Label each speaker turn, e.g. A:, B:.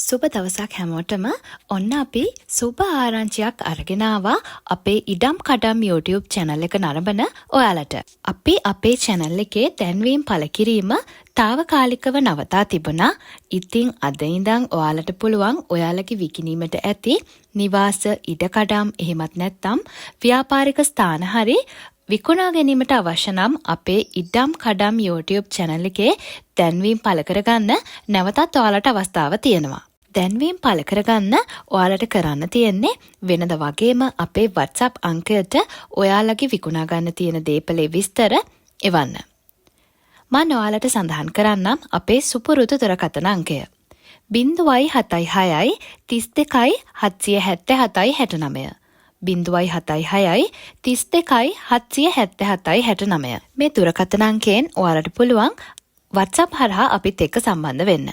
A: සුබ දවසක් හැමෝටම. ඔන්න අපි සුබ ආරංචියක් අරගෙන ආවා අපේ ඉඩම් කඩම් YouTube channel එක නරඹන ඔයාලට. අපි අපේ channel එකේ දැන්වීම් පළ කිරීම తాවකාලිකව නවතා තිබුණා. ඉතින් අද ඉඳන් ඔයාලට පුළුවන් ඔයාලගේ විකිණීමට ඇති නිවාස ඉඩකඩම් එහෙමත් නැත්නම් ව්‍යාපාරික ස්ථාන හරි විකුණා ගැනීමට අවශ්‍ය නම් අපේ ඉඩම් කඩම් YouTube channel එකේ දැන්වීම් පළ කරගන්න නැවතත් ඔයාලට අවස්ථාව තියෙනවා. දැන්වීම් පළ කරගන්න ඔයාලට කරන්න තියෙන්නේ වෙනද වගේම අපේ WhatsApp අංකයට ඔයාලගේ විකුණා ගන්න තියෙන දේපලේ විස්තර එවන්න. මම ඔයාලට සඳහන් කරන්නම් අපේ සුපුරුදු දුරකථන අංකය 076 32 777 69. 076 32 777 69. මේ දුරකථන අංකයෙන් ඔයාලට පුළුවන් WhatsApp හරහා අපිත් එක්ක සම්බන්ධ වෙන්න.